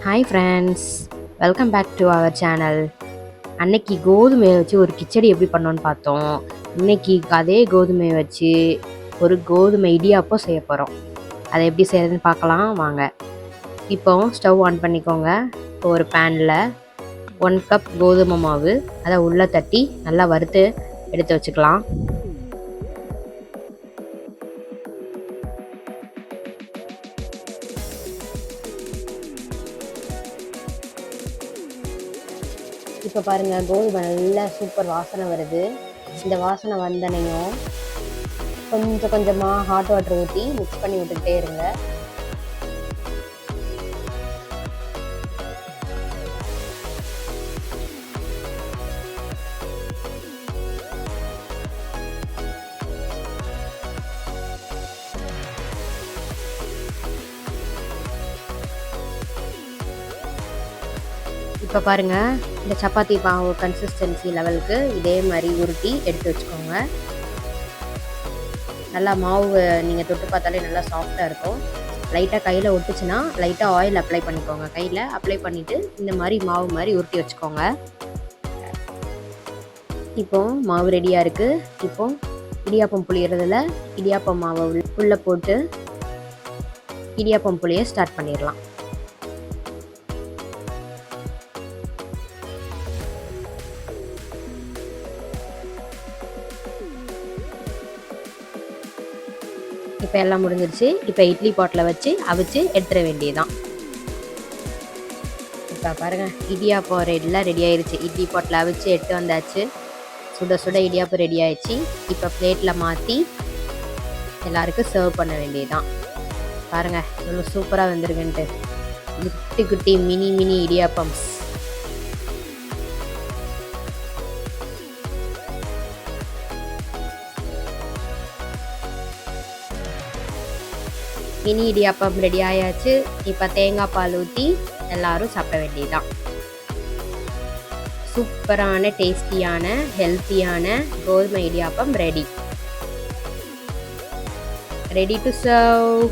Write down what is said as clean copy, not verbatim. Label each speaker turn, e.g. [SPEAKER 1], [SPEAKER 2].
[SPEAKER 1] Hi friends, welcome back to our channel. அன்னைக்கு கோதுமையை வச்சு ஒரு கிச்சடி எப்படி பண்ணோன்னு பார்த்தோம். இன்னைக்கு அதே கோதுமையை வச்சு ஒரு கோதுமை இடியாப்பம் செய்ய போகிறோம். அதை எப்படி செய்யறதுன்னு பார்க்கலாம் வாங்க. இப்போ ஸ்டவ் ஆன் பண்ணிக்கோங்க. இப்போ ஒரு பேனில் 1 கப் கோதுமை மாவு அதை உள்ளே தட்டி நல்லா வறுத்து எடுத்து வச்சுக்கலாம். இப்போ பாருங்கள், கோதுமை நல்லா சூப்பர் வாசனை வருது. இந்த வாசனை வந்தனையும் கொஞ்சம் கொஞ்சமாக ஹாட் வாட்டர் ஊற்றி மிக்ஸ் பண்ணி விட்டுக்கிட்டே இருங்க. இப்போ பாருங்கள், இந்த சப்பாத்தி மாவு கன்சிஸ்டன்சி லெவலுக்கு இதே மாதிரி உருட்டி எடுத்து வச்சுக்கோங்க. நல்லா மாவு நீங்கள் தொட்டு பார்த்தாலே நல்லா சாஃப்டாக இருக்கும். லைட்டாக கையில் ஒட்டுச்சுன்னா லைட்டாக ஆயில் அப்ளை பண்ணிக்கோங்க. கையில் அப்ளை பண்ணிவிட்டு இந்த மாதிரி மாவு மாதிரி உருட்டி வச்சுக்கோங்க. இப்போது மாவு ரெடியாக இருக்குது. இப்போது இடியாப்பம் புளியறதுல இடியாப்பம் மாவை உள்ளே போட்டு இடியாப்பம் புளிய ஸ்டார்ட் பண்ணிடலாம். இப்போ எல்லாம் முடிஞ்சிருச்சு. இப்போ இட்லி பாட்டில் வச்சு அவிச்சு எடுத்துட வேண்டியதுதான். இப்போ பாருங்கள், இடியாப்பம் எல்லாம் ரெடி ஆயிடுச்சு. இட்லி பாட்டில் அவிச்சு எடுத்து வந்தாச்சு. சுட சுட இடியாப்பம் ரெடி ஆயிடுச்சு. இப்போ பிளேட்டில் மாற்றி எல்லாருக்கும் சர்வ் பண்ண வேண்டியதுதான். பாருங்கள் இவ்வளோ சூப்பராக வந்துருக்குன்ட்டு. குட்டி குட்டி mini mini idiyappams. Mini idiyappam ready ஆயாச்சு. இப்போ தேங்காய் பால் ஊற்றி எல்லாரும் சாப்பிட வேண்டியதுதான். சூப்பரான டேஸ்டியான ஹெல்த்தியான கோதுமை இடியாப்பம் ரெடி டு சர்வ்.